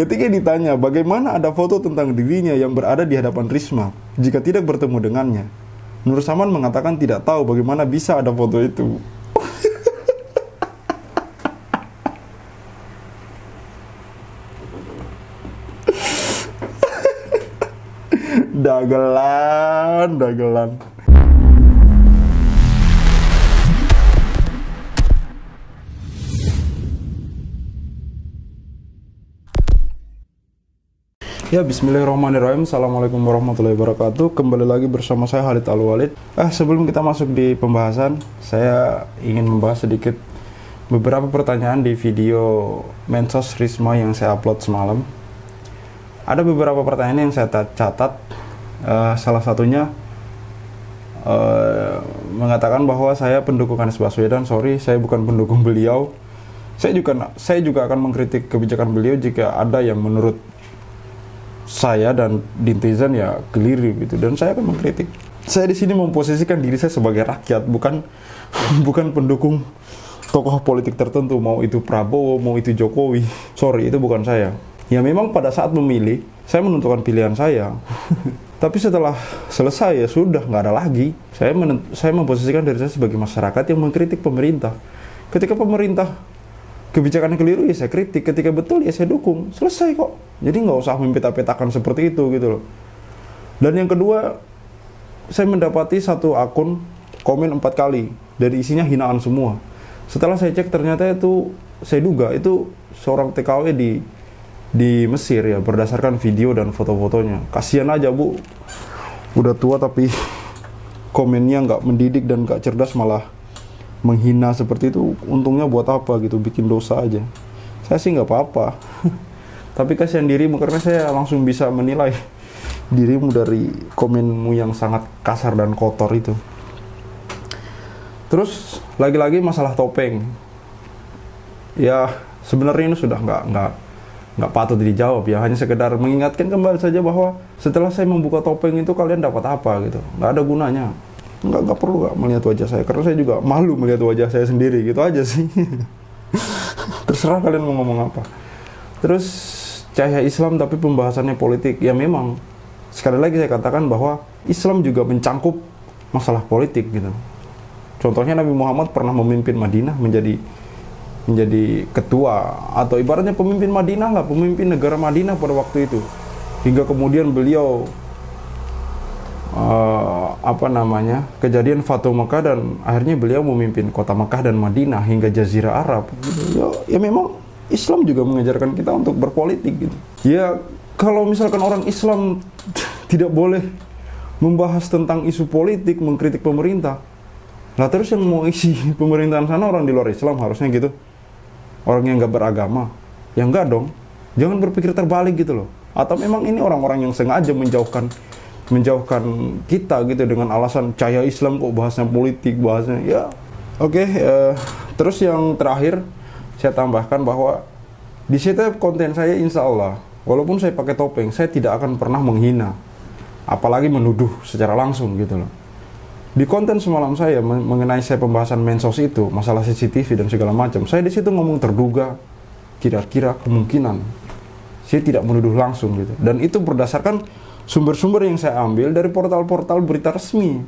Ketika ditanya bagaimana ada foto tentang dirinya yang berada di hadapan Risma jika tidak bertemu dengannya, Nur Saman mengatakan tidak tahu bagaimana bisa ada foto itu. Dagelan. Ya, bismillahirrahmanirrahim. Assalamualaikum warahmatullahi wabarakatuh. Kembali lagi bersama saya Khalid Al-Walid. Sebelum kita masuk di pembahasan, saya ingin membahas sedikit beberapa pertanyaan di video Mensos Risma yang saya upload semalam. Ada beberapa pertanyaan yang saya catat. Salah satunya mengatakan bahwa saya pendukung Anies Baswedan. Sorry, saya bukan pendukung beliau. Saya juga akan mengkritik kebijakan beliau jika ada yang menurut saya dan netizen ya keliru gitu, dan saya akan mengkritik. Saya di sini memposisikan diri saya sebagai rakyat, bukan pendukung tokoh politik tertentu, mau itu Prabowo, mau itu Jokowi. Sorry, itu bukan saya. Ya memang pada saat memilih, saya menentukan pilihan saya. Tapi setelah selesai ya sudah, nggak ada lagi. Saya memposisikan diri saya sebagai masyarakat yang mengkritik pemerintah. Ketika pemerintah kebijakannya keliru ya saya kritik, ketika betul ya saya dukung, selesai kok. Jadi nggak usah mempeta-petakan seperti itu gitu loh. Dan yang kedua, saya mendapati satu akun komen 4 kali, dari isinya hinaan semua. Setelah saya cek ternyata itu, saya duga itu seorang TKW di Mesir ya, berdasarkan video dan foto-fotonya. Kasihan aja Bu, udah tua tapi komennya nggak mendidik dan nggak cerdas, malah menghina seperti itu. Untungnya buat apa gitu, bikin dosa aja. Saya sih nggak apa-apa. Tapi kasihan dirimu, karena saya langsung bisa menilai dirimu dari komenmu yang sangat kasar dan kotor itu. Terus lagi-lagi masalah topeng. Ya sebenarnya ini sudah nggak patut dijawab ya. Hanya sekedar mengingatkan kembali saja bahwa setelah saya membuka topeng itu kalian dapat apa gitu. Nggak ada gunanya. Nggak perlu melihat wajah saya, karena saya juga malu melihat wajah saya sendiri, gitu aja sih. Terserah kalian mau ngomong apa. Terus cahaya Islam tapi pembahasannya politik, ya memang sekali lagi saya katakan bahwa Islam juga mencangkup masalah politik gitu. Contohnya Nabi Muhammad pernah memimpin Madinah, menjadi ketua atau ibaratnya pemimpin Madinah lah, pemimpin negara Madinah pada waktu itu, hingga kemudian beliau kejadian Fatu Mekah, dan akhirnya beliau memimpin kota Mekah dan Madinah hingga Jazirah Arab. Ya memang Islam juga mengajarkan kita untuk berpolitik gitu. Ya kalau misalkan orang Islam tidak boleh membahas tentang isu politik, mengkritik pemerintah, lah terus yang mau isi pemerintahan sana orang di luar Islam harusnya gitu, orang yang nggak beragama. Ya enggak dong, jangan berpikir terbalik gitu loh. Atau memang ini orang-orang yang sengaja menjauhkan kita gitu dengan alasan cahaya Islam kok bahasnya politik, bahasnya ya. Oke. Terus yang terakhir saya tambahkan bahwa di setiap konten saya insya Allah, walaupun saya pakai topeng, saya tidak akan pernah menghina, apalagi menuduh secara langsung gitu loh. Di konten semalam saya mengenai saya pembahasan Mensos itu, masalah CCTV dan segala macam, saya di situ ngomong terduga, kira-kira, kemungkinan. Saya tidak menuduh langsung gitu. Dan itu berdasarkan sumber-sumber yang saya ambil dari portal-portal berita resmi.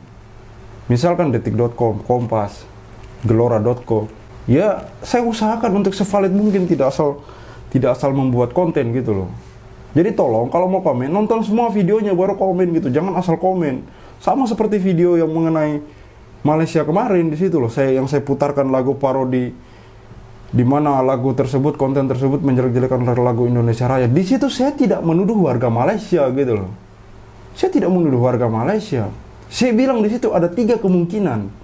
Misalkan detik.com, Kompas, gelora.co. Ya, saya usahakan untuk sevalid mungkin, tidak asal membuat konten gitu loh. Jadi tolong kalau mau komen, nonton semua videonya baru komen gitu. Jangan asal komen. Sama seperti video yang mengenai Malaysia kemarin, di situ loh yang saya putarkan lagu parodi, di mana lagu tersebut, konten tersebut menjelek-jelekan lagu Indonesia Raya. Di situ saya tidak menuduh warga Malaysia gitu loh. Saya tidak menuduh warga Malaysia. Saya bilang di situ ada 3 kemungkinan.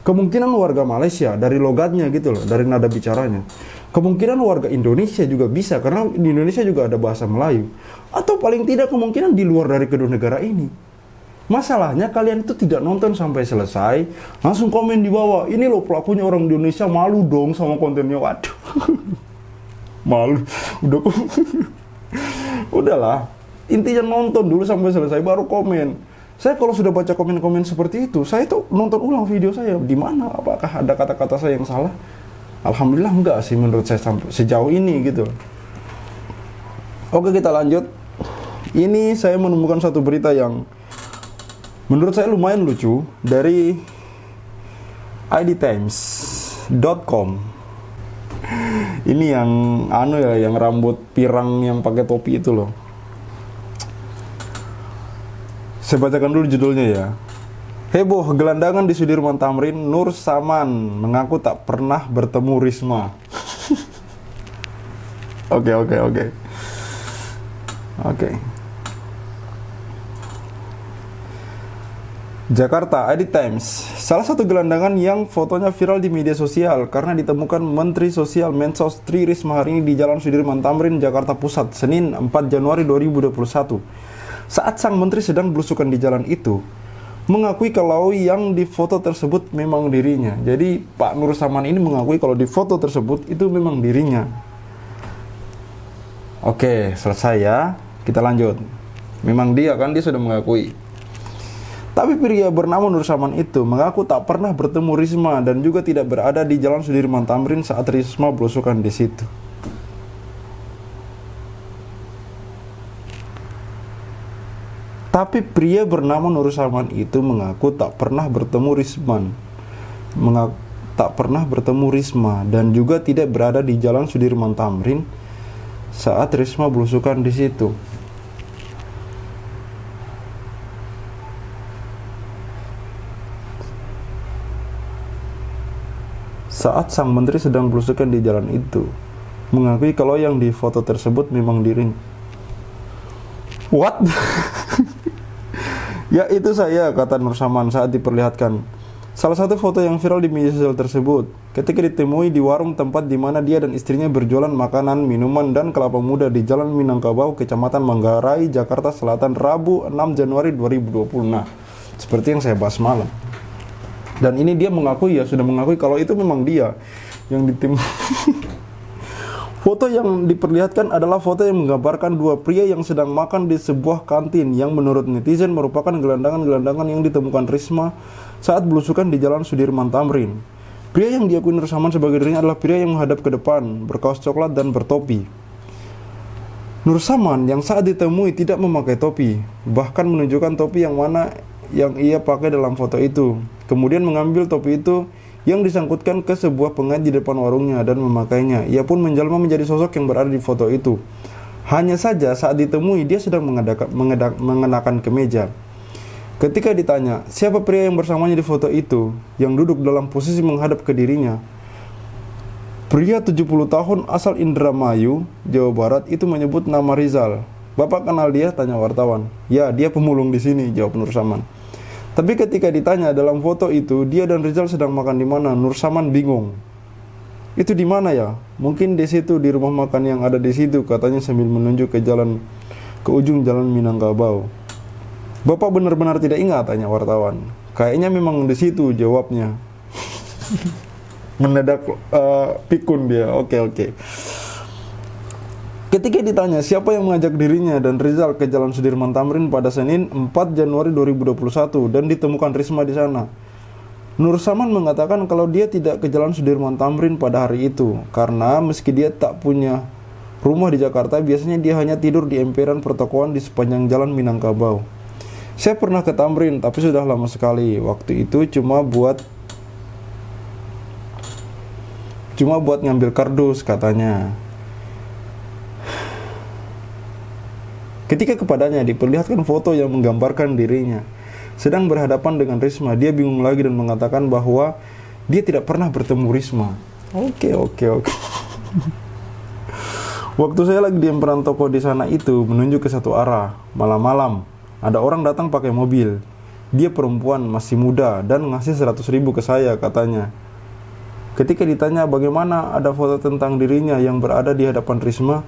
Kemungkinan warga Malaysia dari logatnya gitu loh, dari nada bicaranya. Kemungkinan warga Indonesia juga bisa, karena di Indonesia juga ada bahasa Melayu. Atau paling tidak kemungkinan di luar dari kedua negara ini. Masalahnya kalian itu tidak nonton sampai selesai, langsung komen di bawah, ini loh pelakunya orang Indonesia, malu dong sama kontennya. Waduh. Malu. Udahlah. Intinya nonton dulu sampai selesai baru komen. Saya kalau sudah baca komen-komen seperti itu, saya tuh nonton ulang video saya. Di mana? Apakah ada kata-kata saya yang salah? Alhamdulillah enggak sih menurut saya sampai sejauh ini gitu. Oke, kita lanjut. Ini saya menemukan satu berita yang menurut saya lumayan lucu dari idtimes.com. Ini yang yang rambut pirang yang pakai topi itu loh. Saya bacakan dulu judulnya ya. Heboh gelandangan di Sudirman Tamrin, Nur Saman mengaku tak pernah bertemu Risma. Oke. Jakarta, ID Times. Salah satu gelandangan yang fotonya viral di media sosial karena ditemukan Menteri Sosial Mensos Tri Risma hari ini di Jalan Sudirman Tamrin, Jakarta Pusat, Senin 4 Januari 2021. Saat sang menteri sedang belusukan di jalan itu, mengakui kalau yang difoto tersebut memang dirinya. Jadi Pak Nur Saman ini mengakui kalau di foto tersebut itu memang dirinya. Oke, selesai ya. Kita lanjut. Memang dia sudah mengakui. Tapi pria bernama Nur Saman itu mengaku tak pernah bertemu Risma dan juga tidak berada di Jalan Sudirman Tamrin saat Risma belusukan di situ. Tapi pria bernama Nur Saman itu mengaku tak pernah bertemu Risma dan juga tidak berada di Jalan Sudirman Tamrin saat Risma belusukan di situ. Saat sang menteri sedang belusukan di jalan itu, mengakui kalau yang di foto tersebut memang dirinya. What? Ya itu saya, kata Nur Saman saat diperlihatkan salah satu foto yang viral di media sosial tersebut ketika ditemui di warung tempat di mana dia dan istrinya berjualan makanan, minuman, dan kelapa muda di Jalan Minangkabau, Kecamatan Manggarai, Jakarta Selatan, Rabu 6 Januari 2020. Nah, seperti yang saya bahas malam. Dan ini dia sudah mengakui kalau itu memang dia yang ditemui. Foto yang diperlihatkan adalah foto yang menggambarkan dua pria yang sedang makan di sebuah kantin yang menurut netizen merupakan gelandangan-gelandangan yang ditemukan Risma saat belusukan di Jalan Sudirman Tamrin. Pria yang diakui Nur Saman sebagai dirinya adalah pria yang menghadap ke depan, berkaos coklat dan bertopi. Nur Saman yang saat ditemui tidak memakai topi, bahkan menunjukkan topi yang mana yang ia pakai dalam foto itu. Kemudian mengambil topi itu yang disangkutkan ke sebuah pengait di depan warungnya dan memakainya. Ia pun menjelma menjadi sosok yang berada di foto itu. Hanya saja saat ditemui dia sedang mengenakan kemeja. Ketika ditanya siapa pria yang bersamanya di foto itu yang duduk dalam posisi menghadap ke dirinya, pria 70 tahun asal Indramayu, Jawa Barat itu menyebut nama Rizal. Bapak kenal dia? Tanya wartawan. Ya, dia pemulung di sini, jawab Nur Saman. Tapi ketika ditanya dalam foto itu dia dan Rizal sedang makan di mana, Nur Saman bingung. Itu di mana ya? Mungkin di situ, di rumah makan yang ada di situ, katanya sambil menunjuk ke ujung jalan Minangkabau. Bapak benar-benar tidak ingat, tanya wartawan. Kayaknya memang di situ, jawabnya. Mendadak pikun dia. Oke. Ketika ditanya siapa yang mengajak dirinya dan Rizal ke Jalan Sudirman Tamrin pada Senin 4 Januari 2021 dan ditemukan Risma di sana, Nur Saman mengatakan kalau dia tidak ke Jalan Sudirman Tamrin pada hari itu karena meski dia tak punya rumah di Jakarta, biasanya dia hanya tidur di emperan pertokoan di sepanjang Jalan Minangkabau. Saya pernah ke Tamrin tapi sudah lama sekali. Waktu itu cuma buat ngambil kardus, katanya. Ketika kepadanya diperlihatkan foto yang menggambarkan dirinya sedang berhadapan dengan Risma, dia bingung lagi dan mengatakan bahwa dia tidak pernah bertemu Risma. Oke. Waktu saya lagi di emperan toko di sana itu menunjuk ke satu arah. Malam-malam ada orang datang pakai mobil. Dia perempuan, masih muda dan ngasih 100.000 ke saya, katanya. Ketika ditanya bagaimana ada foto tentang dirinya yang berada di hadapan Risma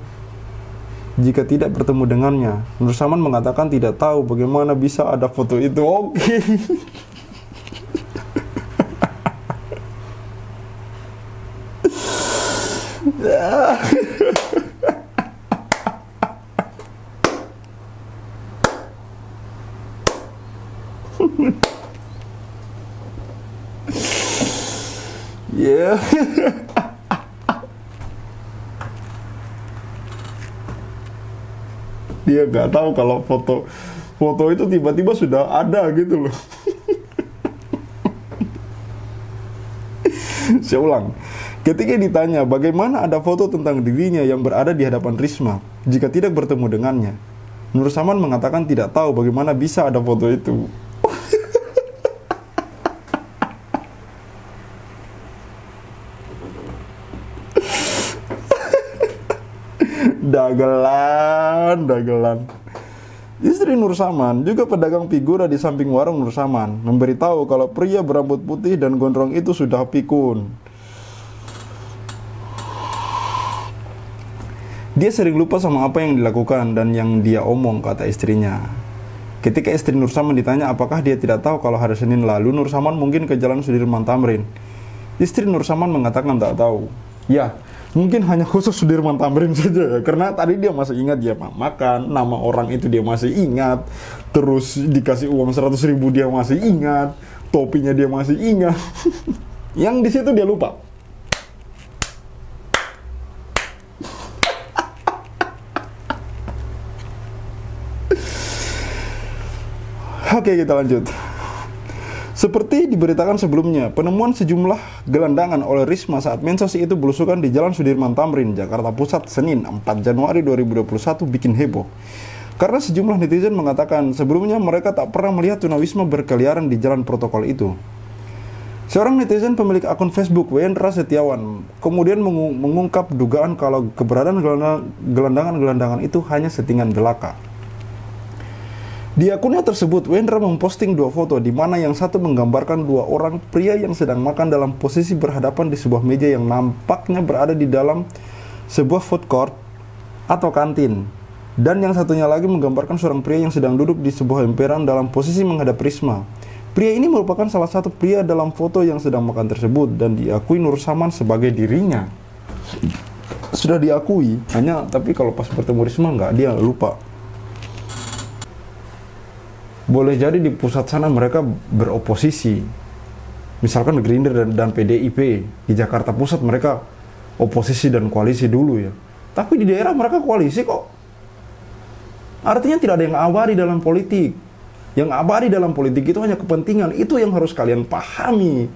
jika tidak bertemu dengannya, Nur Saman mengatakan tidak tahu bagaimana bisa ada foto itu. Oke. Yeah. Dia nggak tahu kalau foto itu tiba-tiba sudah ada gitu loh. Saya ulang. Ketika ditanya bagaimana ada foto tentang dirinya yang berada di hadapan Risma jika tidak bertemu dengannya, Nur Saman mengatakan tidak tahu bagaimana bisa ada foto itu. Dagelan. Istri Nur Saman, juga pedagang figura di samping warung Nur Saman, memberitahu kalau pria berambut putih dan gondrong itu sudah pikun. Dia sering lupa sama apa yang dilakukan dan yang dia omong, kata istrinya. Ketika istri Nur Saman ditanya apakah dia tidak tahu kalau hari Senin lalu Nur Saman mungkin ke Jalan Sudirman Tamrin, istri Nur Saman mengatakan tak tahu. Ya, mungkin hanya khusus Sudirman Tamrin saja ya, karena tadi dia masih ingat dia makan, nama orang itu dia masih ingat, terus dikasih uang 100.000 dia masih ingat, topinya dia masih ingat. Yang di situ dia lupa. Oke, kita lanjut. Seperti diberitakan sebelumnya, penemuan sejumlah gelandangan oleh Risma saat mensos itu belusukan di Jalan Sudirman Tamrin, Jakarta Pusat, Senin 4 Januari 2021 bikin heboh. Karena sejumlah netizen mengatakan sebelumnya mereka tak pernah melihat tunawisma berkeliaran di jalan protokol itu. Seorang netizen pemilik akun Facebook, Wendra Setiawan, kemudian mengungkap dugaan kalau keberadaan gelandangan-gelandangan itu hanya settingan belaka. Di akunnya tersebut, Wendra memposting 2 foto di mana yang satu menggambarkan 2 orang pria yang sedang makan dalam posisi berhadapan di sebuah meja yang nampaknya berada di dalam sebuah food court atau kantin. Dan yang satunya lagi menggambarkan seorang pria yang sedang duduk di sebuah emperan dalam posisi menghadap Risma. Pria ini merupakan salah satu pria dalam foto yang sedang makan tersebut dan diakui Nur Saman sebagai dirinya. Sudah diakui, tapi kalau pas bertemu Risma dia lupa. Boleh jadi di pusat sana mereka beroposisi. Misalkan Gerindra dan PDIP. Di Jakarta Pusat mereka oposisi dan koalisi dulu ya. Tapi di daerah mereka koalisi kok. Artinya tidak ada yang abadi dalam politik. Yang abadi dalam politik itu hanya kepentingan. Itu yang harus kalian pahami.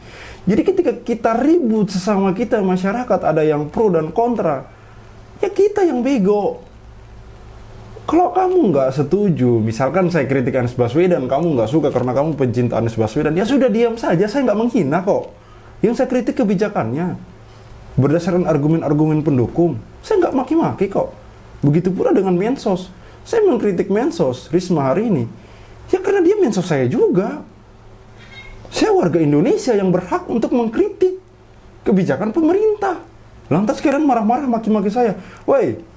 Jadi ketika kita ribut sesama kita, masyarakat ada yang pro dan kontra, ya kita yang bego. Kalau kamu nggak setuju, misalkan saya kritik Anies Baswedan, kamu nggak suka karena kamu pencinta Anies Baswedan, ya sudah diam saja, saya nggak menghina kok. Yang saya kritik kebijakannya, berdasarkan argumen-argumen pendukung, saya nggak maki-maki kok. Begitu pula dengan Mensos, saya mengkritik Mensos, Risma hari ini, ya karena dia Mensos saya juga. Saya warga Indonesia yang berhak untuk mengkritik kebijakan pemerintah. Lantas kalian marah-marah maki-maki saya, woi.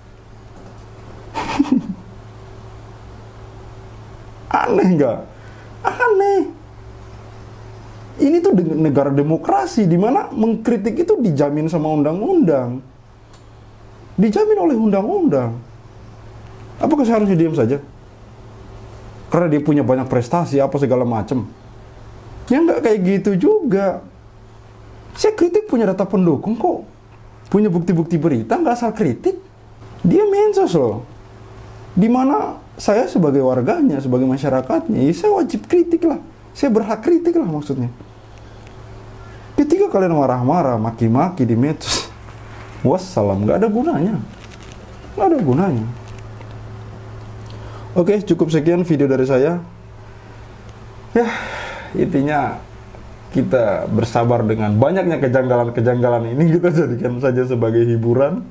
Aneh nggak? Aneh. Ini tuh negara demokrasi di mana mengkritik itu dijamin sama undang-undang. Dijamin oleh undang-undang. Apakah saya harus diam saja? Karena dia punya banyak prestasi apa segala macam. Ya nggak kayak gitu juga. Saya kritik punya data pendukung kok. Punya bukti-bukti berita, nggak asal kritik. Dia Mensos loh. Dimana saya sebagai warganya, sebagai masyarakatnya, ya saya wajib kritik lah. Saya berhak kritik lah maksudnya. Ketika kalian marah-marah, maki-maki di medsos, wassalam, nggak ada gunanya. Nggak ada gunanya. Oke, cukup sekian video dari saya. Ya, intinya kita bersabar dengan banyaknya kejanggalan-kejanggalan ini, kita jadikan saja sebagai hiburan.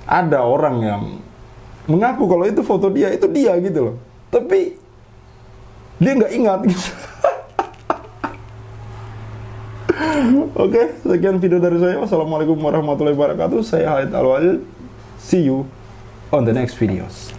Ada orang yang mengaku kalau itu foto dia, itu dia gitu loh. Tapi dia nggak ingat gitu. Oke, sekian video dari saya. Wassalamualaikum warahmatullahi wabarakatuh. Saya Khalid Al-Walid. See you on the next videos.